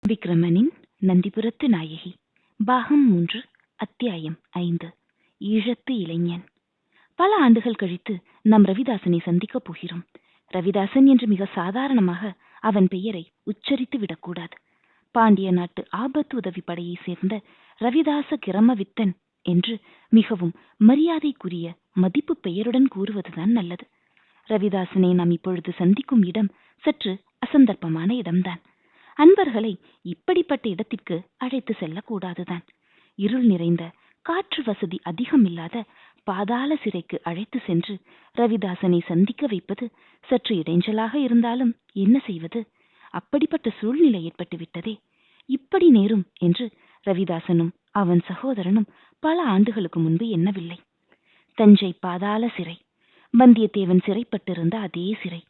விக்ரமனின் நந்திபுரத்து நாயகி பாகம் 3 அத்தியாயம் 5 ஈழத்து இளைஞன். பல ஆண்டுகள் கழித்து நாம் ரவிதாசனை சந்திக்கப் போகிறோம். ரவிதாசன் என்று மிக சாதாரணமாக அவன் பெயரை உச்சரித்து விடக்கூடாது. பாண்டிய நாட்டு ஆபத்து உதவி படையை சேர்ந்த ரவிதாச கிரமவித்தன் என்று மிகவும் மரியாதைக்குரிய மதிப்பு பெயருடன் கூறுவதுதான் நல்லது. ரவிதாசனை நாம் இப்பொழுது சந்திக்கும் இடம் சற்று அசந்தர்ப்பமான இடம்தான். அன்பர்களை இப்படிப்பட்ட இடத்திற்கு அழைத்து செல்லக்கூடாதுதான். இருள் நிறைந்த, காற்று வசதி அதிகம் இல்லாத பாதாள சிறைக்கு அழைத்து சென்று ரவிதாசனை சந்திக்க வைப்பது சற்று இடைஞ்சலாக இருந்தாலும் என்ன செய்வது? அப்படிப்பட்ட சூழ்நிலை ஏற்பட்டு விட்டதே. இப்படி நேரும் என்று ரவிதாசனும் அவன் சகோதரனும் பல ஆண்டுகளுக்கு முன்பு எண்ணவில்லை. தஞ்சை பாதாள சிறை, வந்தியத்தேவன் சிறைப்பட்டிருந்த அதே சிறை.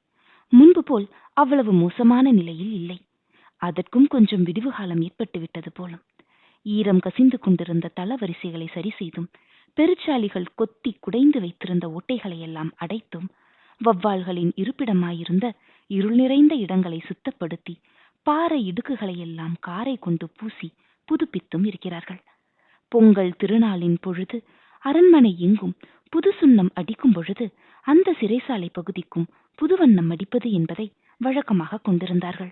முன்பு போல் அவ்வளவு மோசமான நிலையில் இல்லை. அதற்கும் கொஞ்சம் விடிவு காலம் ஏற்பட்டு விட்டது போலும். ஈரம் கசிந்து கொண்டிருந்த தளவரிசைகளை சரி செய்தும், பெருச்சாலிகள் கொத்தி குடைந்து வைத்திருந்த ஓட்டைகளை எல்லாம் அடைத்தும், வவ்வால்களின் இருப்பிடமாயிருந்த இருள் நிறைந்த இடங்களை சுத்தப்படுத்தி, பாறை இடுக்குகளை எல்லாம் காரை கொண்டு பூசி புதுப்பித்தும் இருக்கிறார்கள். பொங்கல் திருநாளின் பொழுது அரண்மனை எங்கும் புது சுண்ணம் அடிக்கும் பொழுது அந்த சிறைசாலை பகுதிக்கும் புதுவண்ணம் அடிப்பது என்பதை வழக்கமாக கொண்டிருந்தார்கள்.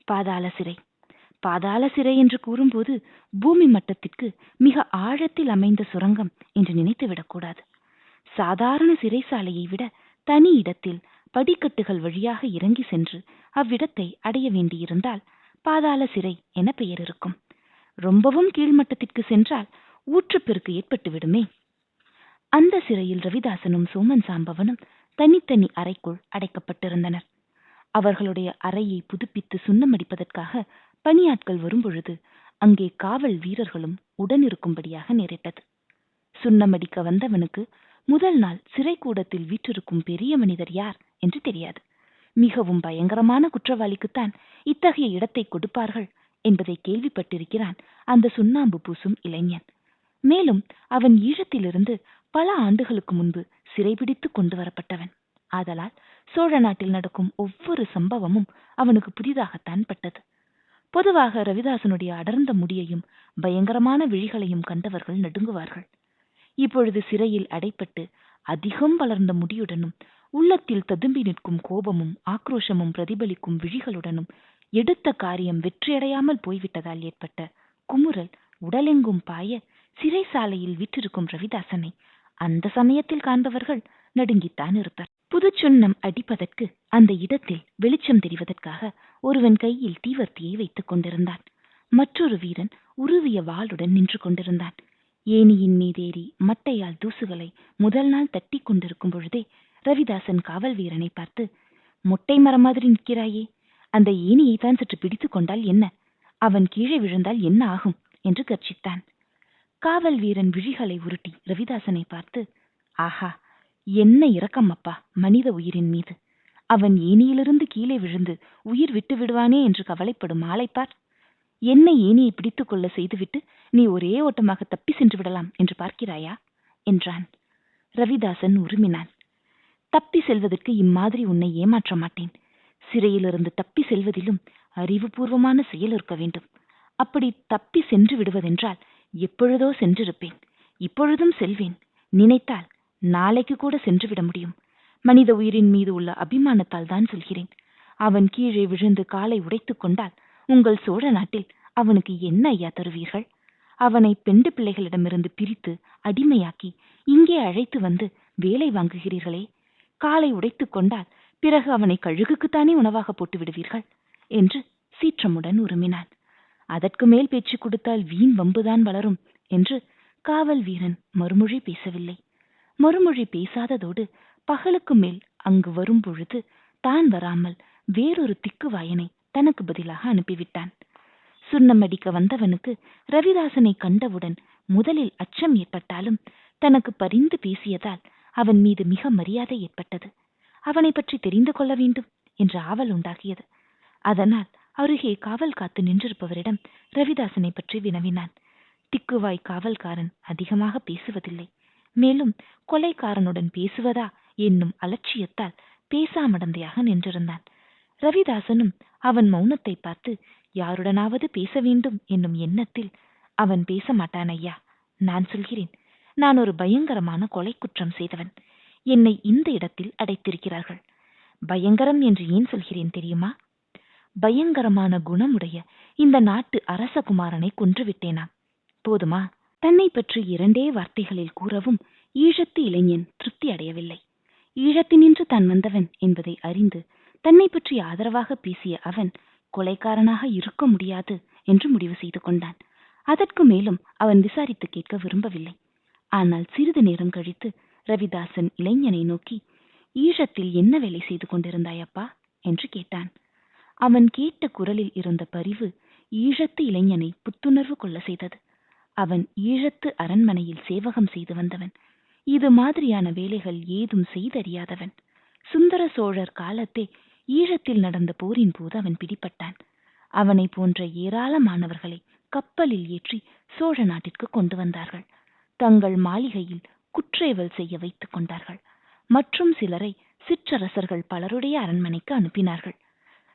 பாதாள சிறை, பாதாள சிறை என்று கூறும்போது பூமி மட்டத்திற்கு மிக ஆழத்தில் அமைந்த சுரங்கம் என்று நினைத்துவிடக்கூடாது. சாதாரண சிறைசாலையை விட தனி இடத்தில் படிக்கட்டுகள் வழியாக இறங்கி சென்று அவ்விடத்தை அடைய வேண்டியிருந்தால் பாதாள சிறை என பெயர் இருக்கும். ரொம்பவும் கீழ்மட்டத்திற்கு சென்றால் ஊற்றுப்பெருக்கு ஏற்பட்டு விடுமே. அந்த சிறையில் ரவிதாசனும் சோமன் சாம்பவனும் தனித்தனி அறைக்குள் அடைக்கப்பட்டிருந்தனர். அவர்களுடைய அறையை புதுப்பித்து சுண்ணமடிப்பதற்காக பணியாட்கள் வரும்பொழுது அங்கே காவல் வீரர்களும் உடனிருக்கும்படியாக நேரிட்டது. சுண்ணமடிக்க வந்தவனுக்கு முதல் நாள் சிறை கூடத்தில் வீற்றிருக்கும் பெரிய மனிதர் யார் என்று தெரியாது. மிகவும் பயங்கரமான குற்றவாளிக்குத்தான் இத்தகைய இடத்தை கொடுப்பார்கள் என்பதை கேள்விப்பட்டிருக்கிறான் அந்த சுண்ணாம்பு பூசும் இளைஞன். மேலும் அவன் ஈழத்திலிருந்து பல ஆண்டுகளுக்கு முன்பு சிறைபிடித்து கொண்டு வரப்பட்டவன். ஆதலால் சோழ நாட்டில் நடக்கும் ஒவ்வொரு சம்பவமும் அவனுக்கு புதிதாகத்தான் பட்டது. பொதுவாக ரவிதாசனுடைய அடர்ந்த முடியையும் பயங்கரமான விழிகளையும் கண்டவர்கள் நடுங்குவார்கள். இப்பொழுது சிறையில் அடைப்பட்டு அதிகம் வளர்ந்த முடியுடனும் உள்ளத்தில் ததும்பி நிற்கும் கோபமும் ஆக்ரோஷமும் பிரதிபலிக்கும் விழிகளுடனும் எடுத்த காரியம் வெற்றியடையாமல் போய்விட்டதால் ஏற்பட்ட குமுறல் உடலெங்கும் பாய சிறைசாலையில் விற்றிருக்கும் ரவிதாசனை அந்த சமயத்தில் காண்பவர்கள் நடுங்கித்தான் இருப்பர். புது சுண்ணம் அடிப்பதற்கு அந்த இடத்தில் வெளிச்சம் தெரிவதற்காக ஒருவன் கையில் தீவர்த்தியை வைத்துக் கொண்டிருந்தான். மற்றொரு வீரன் உருவிய வாளுடன் நின்று கொண்டிருந்தான். ஏணியின் மீதேறி மட்டையால் தூசுகளை முதல் நாள் தட்டி கொண்டிருக்கும் பொழுதே ரவிதாசன் காவல் வீரனை பார்த்து, மொட்டை மரம் மாதிரி நிற்கிறாயே, அந்த ஏணியை தான் சற்று பிடித்து கொண்டால் என்ன, அவன் கீழே விழுந்தால் என்ன ஆகும் என்று கர்ச்சித்தான். காவல் வீரன் விழிகளை உருட்டி ரவிதாசனை பார்த்து, ஆஹா, என்ன இரக்கம் அப்பா மனித உயிரின் மீது, அவன் ஏணியிலிருந்து கீழே விழுந்து உயிர் விட்டு விடுவானே என்று கவலைப்படும் ஆளைப்பார், என்ன ஏணியை பிடித்துக் கொள்ள செய்துவிட்டு நீ ஒரே ஓட்டமாக தப்பி சென்று விடலாம் என்று பார்க்கிறாயா என்றான். ரவிதாசன் உருமினான். தப்பி செல்வதற்கு இம்மாதிரி உன்னை ஏமாற்ற மாட்டேன். சிறையிலிருந்து தப்பி செல்வதிலும் அறிவுபூர்வமான செயல் இருக்க வேண்டும். அப்படி தப்பி சென்று விடுவதென்றால் எப்பொழுதோ சென்றிருப்பேன், இப்பொழுதும் செல்வேன். நினைத்தால் நாளைக்கு கூட சென்று விட முடியும். மனித உயிரின் மீது உள்ள அபிமானத்தால் தான் சொல்கிறேன். அவன் கீழே விழுந்து காலை உடைத்துக் கொண்டால் உங்கள் சோழ நாட்டில் அவனுக்கு என்ன ஐயா தருவீர்கள்? அவனை பெண்டு பிள்ளைகளிடமிருந்து பிரித்து அடிமையாக்கி இங்கே அழைத்து வந்து வேலை வாங்குகிறீர்களே. காலை உடைத்துக் கொண்டால் பிறகு அவனை கழுகுக்குத்தானே உணவாக போட்டு விடுவீர்கள் என்று சீற்றமுடன் உருமினான். அதற்கு மேல் பேச்சு கொடுத்தால் வீண் வம்புதான் வளரும் என்று காவல் வீரன் மறுமொழி பேசவில்லை. மறுமொழி பேசாததோடு பகலுக்கு மேல் அங்கு வரும் பொழுது தான் வராமல் வேறொரு திக்குவாயனை தனக்கு பதிலாக அனுப்பிவிட்டான். சுண்ணமடிக்க வந்தவனுக்கு ரவிதாசனை கண்டவுடன் முதலில் அச்சம் ஏற்பட்டாலும் தனக்கு பரிந்து பேசியதால் அவன் மீது மிக மரியாதை ஏற்பட்டது. அவனை பற்றி தெரிந்து கொள்ள வேண்டும் என்ற ஆவல் உண்டாகியது. அதனால் அருகே காவல் காத்து நின்றிருப்பவரிடம் ரவிதாசனை பற்றி வினவினான். திக்குவாய் காவல்காரன் அதிகமாக பேசுவதில்லை. மேலும் கொலைக்காரனுடன் பேசுவதா என்னும் அலட்சியத்தால் பேசாமடந்தையாக நின்றிருந்தான். ரவிதாசனும் அவன் மௌனத்தை பார்த்து யாருடனாவது பேச வேண்டும் என்னும் எண்ணத்தில் அவன் பேச மாட்டான் ஐயா. நான் சொல்கிறேன், நான் ஒரு பயங்கரமான கொலை குற்றம் செய்தவன். என்னை இந்த இடத்தில் அடைத்திருக்கிறார்கள். பயங்கரம் என்று ஏன் சொல்கிறேன் தெரியுமா? பயங்கரமான குணமுடைய இந்த நாட்டு அரசகுமாரனை கொன்றுவிட்டேனா? போதுமா? தன்னை பற்றி 2 வார்த்தைகளில் கூறவும் ஈழத்து இளைஞன் திருப்தி அடையவில்லை. ஈழத்தினின்று தான் வந்தவன் என்பதை அறிந்து தன்னை பற்றி ஆதரவாக பேசிய அவன் கொலைக்காரனாக இருக்க முடியாது என்று முடிவு செய்து கொண்டான். அதற்கு மேலும் அவன் விசாரித்து கேட்க விரும்பவில்லை. ஆனால் சிறிது நேரம் கழித்து ரவிதாசன் இளைஞனை நோக்கி, ஈழத்தில் என்ன வேலை செய்து கொண்டிருந்தாயப்பா என்று கேட்டான். அவன் கேட்ட குரலில் இருந்த பரிவு ஈழத்து இளைஞனை புத்துணர்வு கொள்ள செய்தது. அவன் ஈழத்து அரண்மனையில் சேவகம் செய்து வந்தவன். இது மாதிரியான வேலைகள் ஏதும் செய்தறியாதவன். சுந்தர சோழர் காலத்தே ஈழத்தில் நடந்த போரின் போது அவன் பிடிபட்டான். அவனை போன்ற ஏராளமானவர்களை கப்பலில் ஏற்றி சோழ நாட்டிற்கு கொண்டு வந்தார்கள். தங்கள் மாளிகையில் குற்றேவல் செய்ய வைத்துக் கொண்டார்கள். மற்றும் சிலரை சிற்றரசர்கள் பலருடைய அரண்மனைக்கு அனுப்பினார்கள்.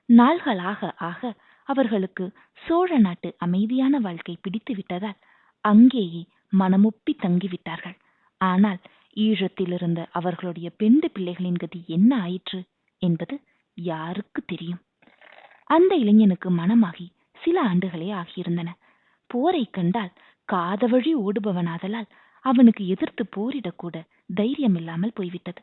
நாள்களாக ஆக அவர்களுக்கு சோழ நாட்டு அமைதியான வாழ்க்கை பிடித்து விட்டதால் அங்கேயே மனமொப்பி தங்கிவிட்டார்கள். ஆனால் ஈழத்தில் இருந்த அவர்களுடைய பெண்டு பிள்ளைகளின் கதி என்ன ஆயிற்று என்பது யாருக்கு தெரியும்? அந்த இளைஞனுக்கு மனமாகி சில ஆண்டுகளே ஆகியிருந்தன. போரை கண்டால் காதவழி ஓடுபவனாதலால் அவனுக்கு எதிர்த்து போரிடக்கூட தைரியம் இல்லாமல் போய்விட்டது.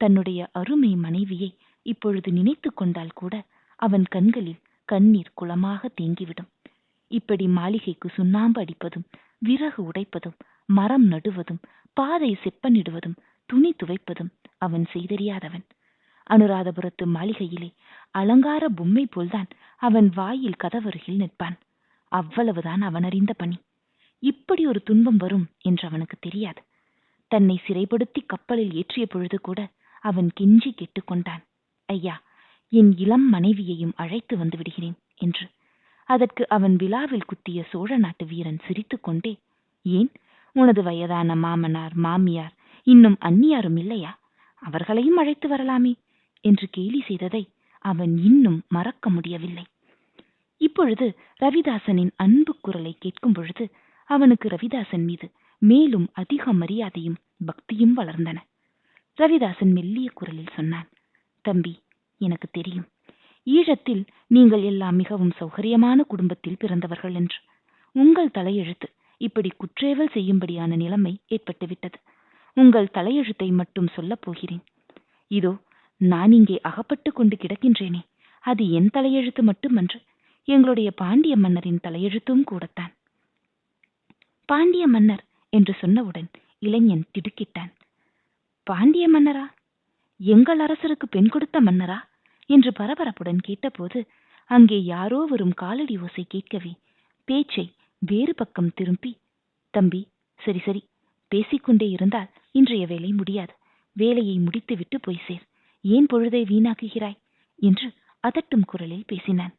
தன்னுடைய அருமை மனைவியை இப்பொழுது நினைத்து கொண்டால் கூட அவன் கண்களில் கண்ணீர் குளமாக தேங்கிவிடும். இப்படி மாளிகைக்கு சுண்ணாம்பு அடிப்பதும், விறகு உடைப்பதும், மரம் நடுவதும், பாதை செப்பனிடுவதும், துணி துவைப்பதும் அவன் செய்தறியாதவன். அனுராதபுரத்து மாளிகையிலே அலங்கார பொம்மை போல்தான் அவன் வாயில் கதவருகில் நிற்பான். அவ்வளவுதான் அவன் அறிந்த பணி. இப்படி ஒரு துன்பம் வரும் என்று அவனுக்கு தெரியாது. தன்னை சிறைப்படுத்தி கப்பலில் ஏற்றிய பொழுது கூட அவன் கெஞ்சி கேட்டுக்கொண்டான், ஐயா, என் இளம் மனைவியையும் அழைத்து வந்து விடுகிறேன் என்று. அதற்கு அவன் விழாவில் குத்திய சோழ நாட்டு வீரன் சிரித்துக் கொண்டே, ஏன், உனது வயதான மாமனார் மாமியார் இன்னும் அந்நியாரும் இல்லையா? அவர்களையும் அழைத்து வரலாமே என்று கேலி செய்ததை அவன் இன்னும் மறக்க முடியவில்லை. இப்பொழுது ரவிதாசனின் அன்பு குரலை கேட்கும் பொழுது அவனுக்கு ரவிதாசன் மீது மேலும் அதிக மரியாதையும் பக்தியும் வளர்ந்தன. ரவிதாசன் மெல்லிய குரலில் சொன்னான், தம்பி, எனக்கு தெரியும், ஈழத்தில் நீங்கள் எல்லாம் மிகவும் சௌகரியமான குடும்பத்தில் பிறந்தவர்கள் என்று. உங்கள் தலையெழுத்து இப்படி குற்றேவல் செய்யும்படியான நிலைமை ஏற்பட்டுவிட்டது. உங்கள் தலையெழுத்தை மட்டும் சொல்லப் போகிறேன். இதோ நான் இங்கே அகப்பட்டு கொண்டு கிடக்கின்றேனே, அது என் தலையெழுத்து மட்டுமன்று, எங்களுடைய பாண்டிய மன்னரின் தலையெழுத்தும் கூடத்தான். பாண்டிய மன்னர் என்று சொன்னவுடன் இளைஞன் திடுக்கிட்டான். பாண்டிய மன்னரா? எங்கள் அரசருக்கு பெண் கொடுத்த மன்னரா என்று பரபரப்புடன் கேட்டபோது அங்கே யாரோ வரும் காலடி ஓசை கேட்கவே பேச்சை வேறு பக்கம் திரும்பி, தம்பி, சரி சரி, பேசிக்கொண்டே இருந்தால் இன்றைய வேலை முடியாது. வேலையை முடித்துவிட்டு போய் சேர். ஏன் பொழுதை வீணாக்குகிறாய் என்று அதட்டும் குரலில் பேசினான்.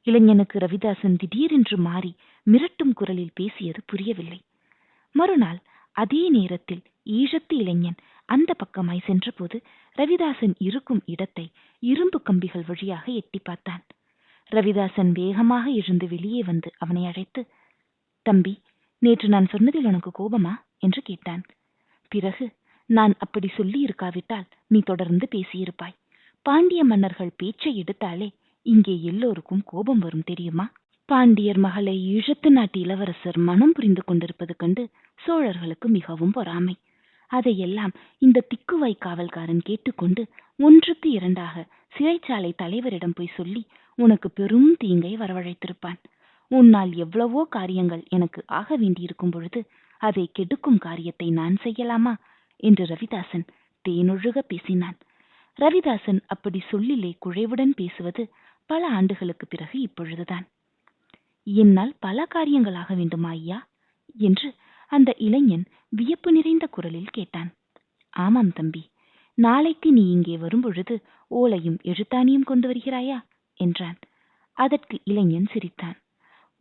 இளைஞனுக்கு ரவிதாசன் திடீரென்று மாறி மிரட்டும் குரலில் பேசியது புரியவில்லை. மறுநாள் அதே நேரத்தில் ஈழத்து இளைஞன் அந்த பக்கமாய் சென்றபோது ரவிதாசன் இருக்கும் இடத்தை இரும்பு கம்பிகள் வழியாக எட்டி பார்த்தான். ரவிதாசன் வேகமாக எழுந்து வெளியே வந்து அவனை அழைத்து, தம்பி, நேற்று நான் சொன்னதில் உனக்கு கோபமா என்று கேட்டான். பிறகு, நான் அப்படி சொல்லி இருக்காவிட்டால் நீ தொடர்ந்து பேசியிருப்பாய். பாண்டிய மன்னர்கள் பேச்சை எடுத்தாலே இங்கே எல்லோருக்கும் கோபம் வரும் தெரியுமா? பாண்டியர் மகளை ஈழத்து நாட்டு இளவரசர் மனம் புரிந்து கொண்டிருப்பது கண்டு சோழர்களுக்கு மிகவும் பொறாமை. அதையெல்லாம் இந்த திக்குவாய் காவல்காரன் கேட்டுக்கொண்டு 1க்கு 2ஆக சிறைச்சாலை தலைவரிடம் போய் சொல்லி உனக்கு பெரும் தீங்கை வரவழைத்திருப்பான். உன்னால் எவ்வளவோ காரியங்கள் எனக்கு ஆக வேண்டியிருக்கும் பொழுது அதை கெடுக்கும் காரியத்தை நான் செய்யலாமா என்று ரவிதாசன் தேனொழுக பேசினான். ரவிதாசன் அப்படி சொல்லிலே குழைவுடன் பேசுவது பல ஆண்டுகளுக்கு பிறகு இப்பொழுதுதான். என்னால் பல காரியங்களாக வேண்டுமா ஐயா என்று அந்த இளைஞன் வியப்பு நிறைந்த குரலில் கேட்டான். ஆமாம் தம்பி, நாளைக்கு நீ இங்கே வரும்பொழுது ஓலையும் எழுத்தாணியும் கொண்டு வருகிறாயா என்றான். அதற்கு இளைஞன் சிரித்தான்.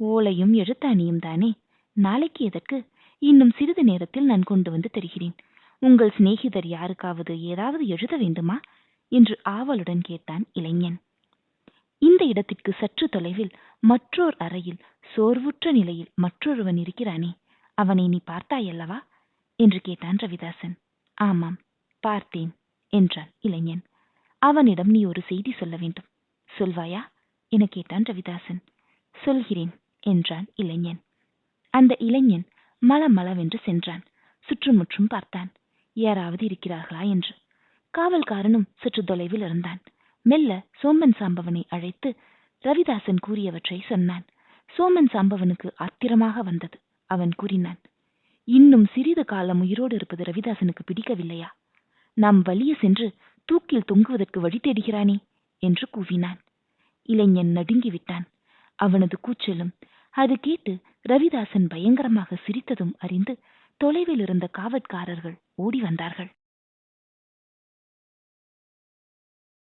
ஓலையும் எழுத்தாணியும் தானே, நாளைக்கு எதற்கு? இன்னும் சிறிது நேரத்தில் நான் கொண்டு வந்து தருகிறேன். உங்கள் சிநேகிதர் யாருக்காவது ஏதாவது எழுத வேண்டுமா என்று ஆவலுடன் கேட்டான் இளைஞன். இந்த இடத்திற்கு சற்று தொலைவில் மற்றோர் அறையில் சோர்வுற்ற நிலையில் மற்றொருவன் இருக்கிறானே, அவனை நீ பார்த்தாயல்லவா என்று கேட்டான் ரவிதாசன். ஆமாம், பார்த்தேன் என்றான் இளைஞன். அவனிடம் நீ ஒரு செய்தி சொல்ல வேண்டும். சொல்வாயா என கேட்டான் ரவிதாசன். சொல்கிறேன் என்றான் இளைஞன். அந்த இளைஞன் மளமளவென்று சென்றான். சுற்றுமுற்றும் பார்த்தான், யாராவது இருக்கிறார்களா என்று. காவல்காரனும் சற்று தொலைவில் இருந்தான். மெல்ல சோமன் சாம்பவனை அழைத்து ரவிதாசன் கூறியவற்றை சொன்னான். சோமன் சாம்பவனுக்கு ஆத்திரமாக வந்தது. அவன் கூறினான், இன்னும் சிறிது காலம் உயிரோடு இருப்பது ரவிதாசனுக்கு பிடிக்கவில்லையா? நாம் வலிய சென்று தூக்கில் தொங்குவதற்கு வழி தேடுகிறானே என்று கூவினான். இளைஞன் நடுங்கிவிட்டான். அவனது கூச்சலும் அது கேட்டு ரவிதாசன் பயங்கரமாக சிரித்ததும் அறிந்து தொலைவில் இருந்த காவற்காரர்கள் ஓடி வந்தார்கள்.